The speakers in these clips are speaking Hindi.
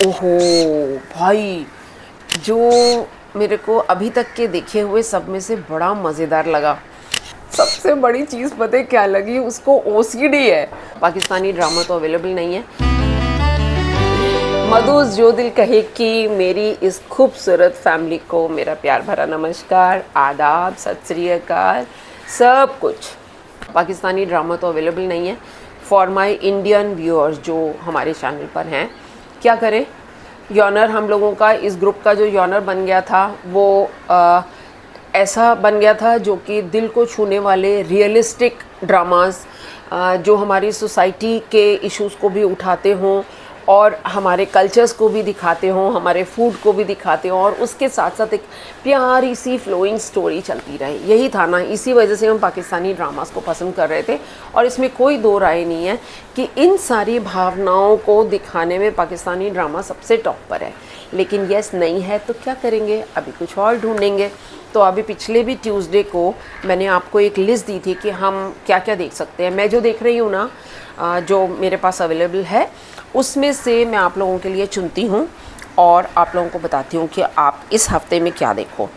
ओहो भाई, जो मेरे को अभी तक के देखे हुए सब में से बड़ा मज़ेदार लगा, सबसे बड़ी चीज़ पता है क्या लगी, उसको ओसीडी है। पाकिस्तानी ड्रामा तो अवेलेबल नहीं है। मधुस जो दिल कहे कि मेरी इस खूबसूरत फैमिली को मेरा प्यार भरा नमस्कार, आदाब, सत श्री अकाल, सब कुछ। पाकिस्तानी ड्रामा तो अवेलेबल नहीं है फॉर माई इंडियन व्यूअर्स जो हमारे चैनल पर हैं। क्या करें, यॉनर हम लोगों का, इस ग्रुप का जो यॉनर बन गया था वो ऐसा बन गया था जो कि दिल को छूने वाले रियलिस्टिक ड्रामास जो हमारी सोसाइटी के इश्यूज़ को भी उठाते हों और हमारे कल्चर्स को भी दिखाते हों, हमारे फूड को भी दिखाते हों और उसके साथ साथ एक प्यारी सी फ्लोइंग स्टोरी चलती रहे। यही था ना, इसी वजह से हम पाकिस्तानी ड्रामास को पसंद कर रहे थे। और इसमें कोई दो राय नहीं है कि इन सारी भावनाओं को दिखाने में पाकिस्तानी ड्रामा सबसे टॉप पर है। लेकिन यस नहीं है तो क्या करेंगे, अभी कुछ और ढूंढेंगे। तो अभी पिछले भी ट्यूसडे को मैंने आपको एक लिस्ट दी थी कि हम क्या क्या देख सकते हैं। मैं जो देख रही हूँ ना, जो मेरे पास अवेलेबल है, उसमें से मैं आप लोगों के लिए चुनती हूँ और आप लोगों को बताती हूँ कि आप इस हफ्ते में क्या देखो।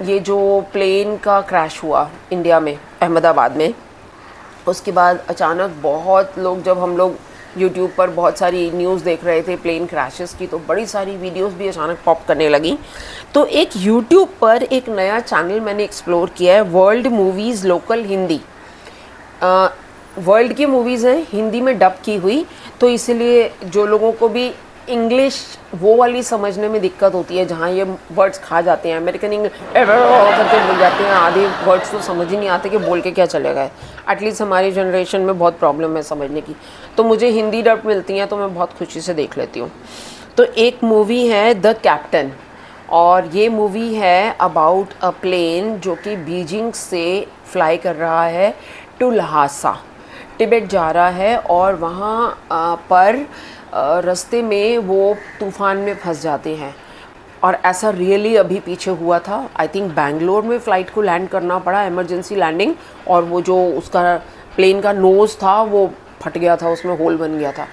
ये जो प्लेन का क्रैश हुआ इंडिया में, अहमदाबाद में, उसके बाद अचानक बहुत लोग, जब हम लोग यूट्यूब पर बहुत सारी न्यूज़ देख रहे थे प्लेन क्रैशेस की, तो बड़ी सारी वीडियोस भी अचानक पॉप करने लगी। तो एक यूट्यूब पर एक नया चैनल मैंने एक्सप्लोर किया है, world movies local Hindi. World की मूवीज़ हैं हिंदी में डब की हुई, तो इसलिए जो लोगों को भी इंग्लिश वो वाली समझने में दिक्कत होती है, जहाँ ये वर्ड्स खा जाते हैं, अमेरिकन इंग्लिश करके बोल जाते हैं, आधे वर्ड्स तो समझ ही नहीं आते कि बोल के क्या चलेगा। एटलीस्ट हमारी जनरेशन में बहुत प्रॉब्लम है समझने की। तो मुझे हिंदी डब मिलती हैं तो मैं बहुत खुशी से देख लेती हूँ। तो एक मूवी है द कैप्टन, और ये मूवी है अबाउट अ प्लेन जो कि बीजिंग से फ्लाई कर रहा है टू लहासा, तिब्बत जा रहा है, और वहाँ पर रास्ते में वो तूफ़ान में फंस जाते हैं। और ऐसा रियली अभी पीछे हुआ था, आई थिंक बेंगलोर में फ़्लाइट को लैंड करना पड़ा, इमरजेंसी लैंडिंग, और वो जो उसका प्लेन का नोज़ था वो फट गया था, उसमें होल बन गया था।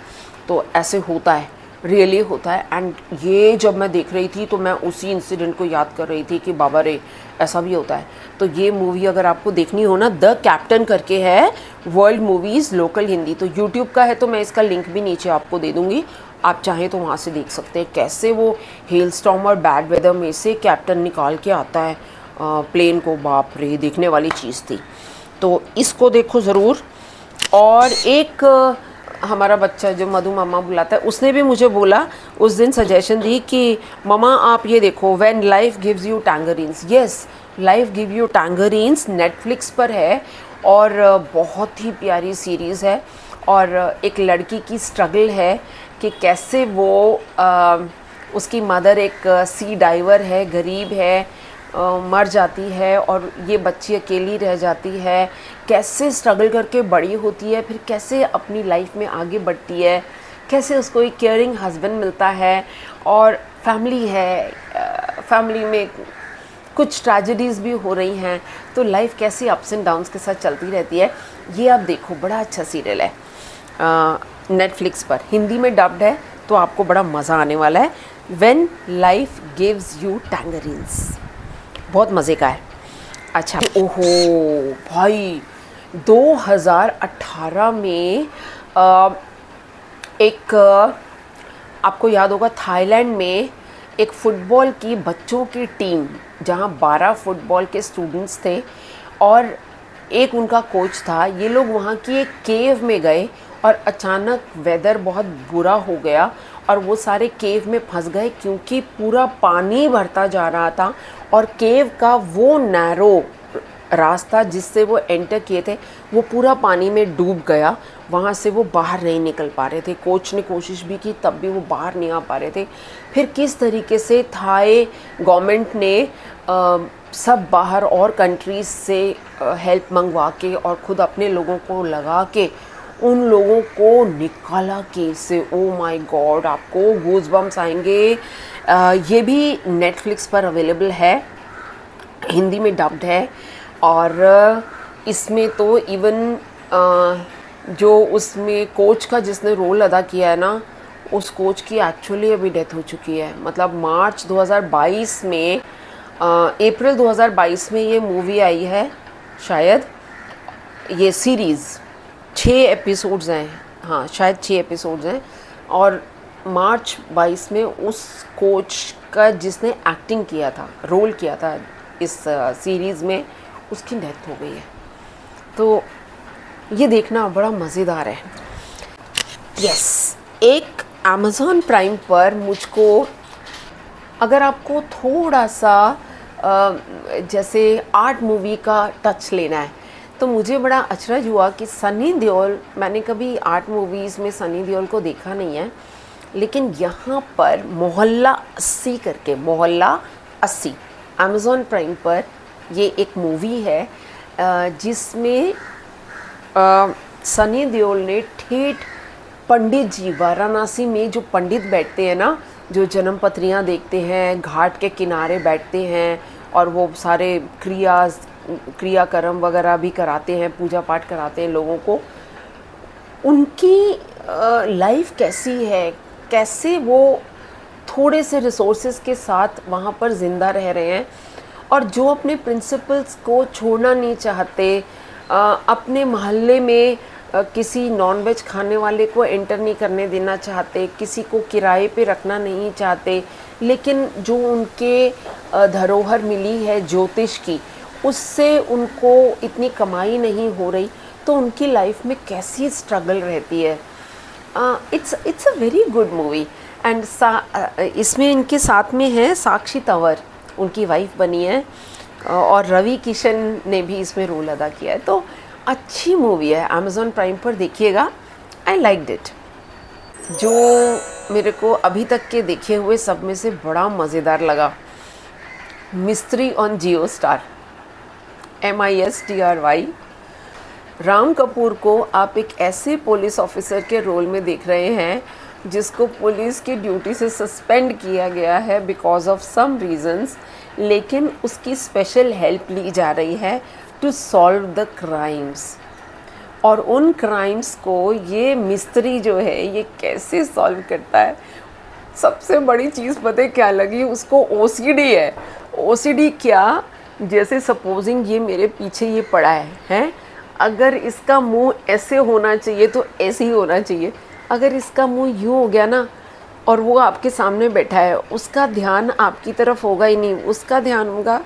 तो ऐसे होता है, रियली होता है। एंड ये जब मैं देख रही थी तो मैं उसी इंसिडेंट को याद कर रही थी कि बाबा रे, ऐसा भी होता है। तो ये मूवी अगर आपको देखनी हो ना, द कैप्टन करके है, वर्ल्ड मूवीज़ लोकल हिंदी। तो यूट्यूब का है, तो मैं इसका लिंक भी नीचे आपको दे दूँगी, आप चाहें तो वहाँ से देख सकते हैं कैसे वो हेल स्टॉर्म और बैड वेदर में से कैप्टन निकाल के आता है प्लेन को। बाप रे, देखने वाली चीज़ थी। तो इसको देखो ज़रूर। और एक हमारा बच्चा जो मधु मामा बुलाता है, उसने भी मुझे बोला, उस दिन सजेशन दी कि ममा आप ये देखो, when life gives you tangerines. Yes, life give you tangerines Netflix पर है, और बहुत ही प्यारी सीरीज़ है। और एक लड़की की स्ट्रगल है कि कैसे वो उसकी मदर एक सी डाइवर है, गरीब है, मर जाती है, और ये बच्ची अकेली रह जाती है, कैसे स्ट्रगल करके बड़ी होती है, फिर कैसे अपनी लाइफ में आगे बढ़ती है, कैसे उसको एक केयरिंग हस्बैंड मिलता है, और फैमिली है, फैमिली में कुछ ट्रेजेडीज़ भी हो रही हैं। तो लाइफ कैसे अप्स एंड डाउन्स के साथ चलती रहती है। ये आप देखो, बड़ा अच्छा सीरियल है, नेटफ्लिक्स पर, हिंदी में डब्ड है, तो आपको बड़ा मज़ा आने वाला है। व्हेन लाइफ गिव्स यू टैंगरीन्स, बहुत मज़े का है। अच्छा, ओहो भाई, 2018 में एक आपको याद होगा, थाईलैंड में एक फ़ुटबॉल की बच्चों की टीम, जहां 12 फुटबॉल के स्टूडेंट्स थे और एक उनका कोच था। ये लोग वहाँ की एक केव में गए और अचानक वेदर बहुत बुरा हो गया और वो सारे केव में फंस गए, क्योंकि पूरा पानी भरता जा रहा था और केव का वो नैरो रास्ता जिससे वो एंटर किए थे वो पूरा पानी में डूब गया। वहाँ से वो बाहर नहीं निकल पा रहे थे। कोच ने कोशिश भी की, तब भी वो बाहर नहीं आ पा रहे थे। फिर किस तरीके से थाई गवर्नमेंट ने सब बाहर और कंट्रीज़ से हेल्प मंगवा के और ख़ुद अपने लोगों को लगा के उन लोगों को निकाला केव से। ओ माय गॉड, आपको गूज़बम्स आएंगे। ये भी नेटफ्लिक्स पर अवेलेबल है, हिंदी में डब्ड है। और इसमें तो इवन जो उसमें कोच का जिसने रोल अदा किया है ना, उस कोच की एक्चुअली अभी डेथ हो चुकी है। मतलब मार्च 2022 में अप्रैल 2022 में ये मूवी आई है शायद, ये सीरीज़ 6 एपिसोड्स हैं, हाँ शायद 6 एपिसोड्स हैं, और मार्च 22 में उस कोच का जिसने एक्टिंग किया था, रोल किया था इस सीरीज़ में, उसकी डेथ हो गई है। तो ये देखना बड़ा मज़ेदार है। यस, एक अमेज़ॉन प्राइम पर मुझको, अगर आपको थोड़ा सा जैसे आर्ट मूवी का टच लेना है, तो मुझे बड़ा अचरज हुआ कि सनी देओल, मैंने कभी आर्ट मूवीज़ में सनी देओल को देखा नहीं है, लेकिन यहाँ पर मोहल्ला 80 करके, मोहल्ला 80 अमेज़ॉन प्राइम पर ये एक मूवी है जिसमें सनी देओल ने ठेठ पंडित जी, वाराणसी में जो पंडित बैठते हैं ना, जो जन्म पत्रियाँ देखते हैं, घाट के किनारे बैठते हैं और वो सारे क्रियाकर्म वगैरह भी कराते हैं, पूजा पाठ कराते हैं लोगों को, उनकी लाइफ कैसी है, कैसे वो थोड़े से रिसोर्सेज के साथ वहाँ पर ज़िंदा रह रहे हैं, और जो अपने प्रिंसिपल्स को छोड़ना नहीं चाहते, अपने मोहल्ले में किसी नॉनवेज खाने वाले को एंटर नहीं करने देना चाहते, किसी को किराए पे रखना नहीं चाहते, लेकिन जो उनके धरोहर मिली है ज्योतिष की, उससे उनको इतनी कमाई नहीं हो रही, तो उनकी लाइफ में कैसी स्ट्रगल रहती है। It's a very good movie. And इसमें इनके साथ में है साक्षी तंवर, उनकी वाइफ बनी है, और रवि किशन ने भी इसमें रोल अदा किया है। तो अच्छी मूवी है, अमेज़ॉन प्राइम पर देखिएगा। I liked it. जो मेरे को अभी तक के देखे हुए सब में से बड़ा मज़ेदार लगा, mystery on Jio star, MISTRY। Ram Kapoor को आप एक ऐसे पुलिस ऑफिसर के रोल में देख रहे हैं जिसको पुलिस की ड्यूटी से सस्पेंड किया गया है बिकॉज ऑफ सम रीजंस, लेकिन उसकी स्पेशल हेल्प ली जा रही है टू सॉल्व द क्राइम्स। और उन क्राइम्स को ये मिस्त्री जो है ये कैसे सॉल्व करता है। सबसे बड़ी चीज़ पता है क्या लगी, उसको OCD है। OCD क्या, जैसे सपोजिंग ये मेरे पीछे ये पड़ा है, अगर इसका मुंह ऐसे होना चाहिए तो ऐसे ही होना चाहिए, अगर इसका मुंह यूँ हो गया ना और वो आपके सामने बैठा है, उसका ध्यान आपकी तरफ होगा ही नहीं, उसका ध्यान होगा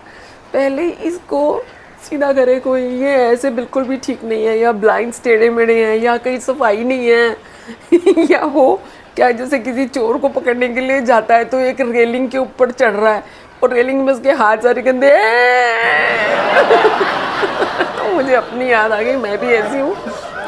पहले इसको सीधा करे, कोई ये ऐसे बिल्कुल भी ठीक नहीं है, या ब्लाइंड टेढ़े मेढ़े हैं, या कहीं सफाई नहीं है या वो क्या जैसे किसी चोर को पकड़ने के लिए जाता है तो एक रेलिंग के ऊपर चढ़ रहा है और रेलिंग में उसके हाथ सारे गंदे मुझे अपनी याद आ गई, मैं भी ऐसी हूँ,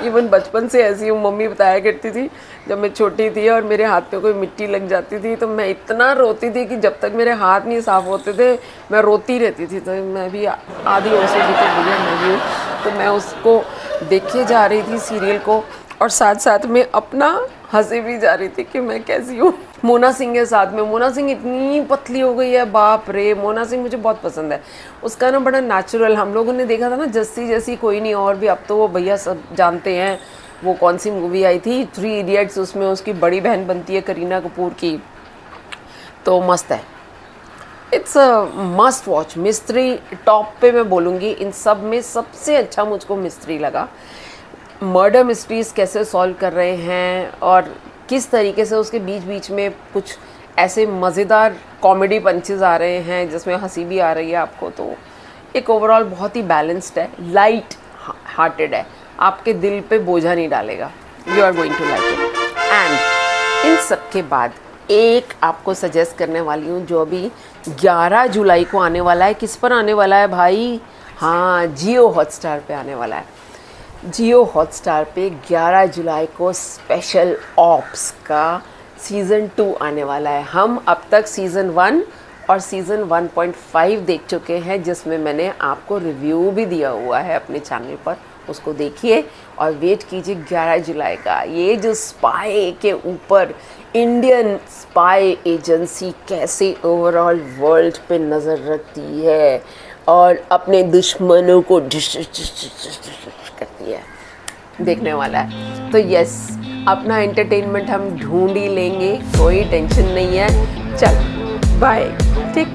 इवन बचपन से ऐसी हूँ। मम्मी बताया करती थी जब मैं छोटी थी और मेरे हाथ पे कोई मिट्टी लग जाती थी तो मैं इतना रोती थी कि जब तक मेरे हाथ नहीं साफ़ होते थे मैं रोती रहती थी। तो मैं भी आधी OCD की भैया मैं भी हूँ। तो मैं उसको देखे जा रही थी सीरियल को, और साथ साथ में अपना हंसी भी जा रही थी कि मैं कैसी हूँ। मोना सिंह है साथ में, मोना सिंह इतनी पतली हो गई है, बाप रे। मोना सिंह मुझे बहुत पसंद है, उसका ना बड़ा नेचुरल। हम लोगों ने देखा था ना जस्सी जैसी कोई नहीं, और भी अब तो वो भैया सब जानते हैं। वो कौन सी मूवी आई थी, 3 इडियट्स, उसमें उसकी बड़ी बहन बनती है करीना कपूर की, तो मस्त है। It's a must watch. Mystery top पे मैं बोलूँगी, इन सब में सबसे अच्छा मुझको मिस्ट्री लगा। मर्डर मिस्ट्रीज़ कैसे सॉल्व कर रहे हैं और किस तरीके से उसके बीच बीच में कुछ ऐसे मज़ेदार कॉमेडी पंचेस आ रहे हैं जिसमें हंसी भी आ रही है आपको। तो एक ओवरऑल बहुत ही बैलेंस्ड है, लाइट हार्टेड है, आपके दिल पे बोझा नहीं डालेगा। You are going to like it. And इन सब के बाद एक आपको सजेस्ट करने वाली हूँ जो अभी 11 जुलाई को आने वाला है। किस पर आने वाला है भाई? हाँ, जियो हॉटस्टार पे आने वाला है। जियो हॉटस्टार पे 11 जुलाई को स्पेशल ऑप्स का सीज़न 2 आने वाला है। हम अब तक सीज़न 1 और सीज़न 1.5 देख चुके हैं, जिसमें मैंने आपको रिव्यू भी दिया हुआ है अपने चैनल पर, उसको देखिए और वेट कीजिए 11 जुलाई का। ये जो स्पाई के ऊपर इंडियन स्पाई एजेंसी कैसे ओवरऑल वर्ल्ड पे नज़र रखती है, और अपने दुश्मनों को करती है, देखने वाला है। तो यस, अपना एंटरटेनमेंट हम ढूंढ ही लेंगे, कोई टेंशन नहीं है। चल बाय, ठीक।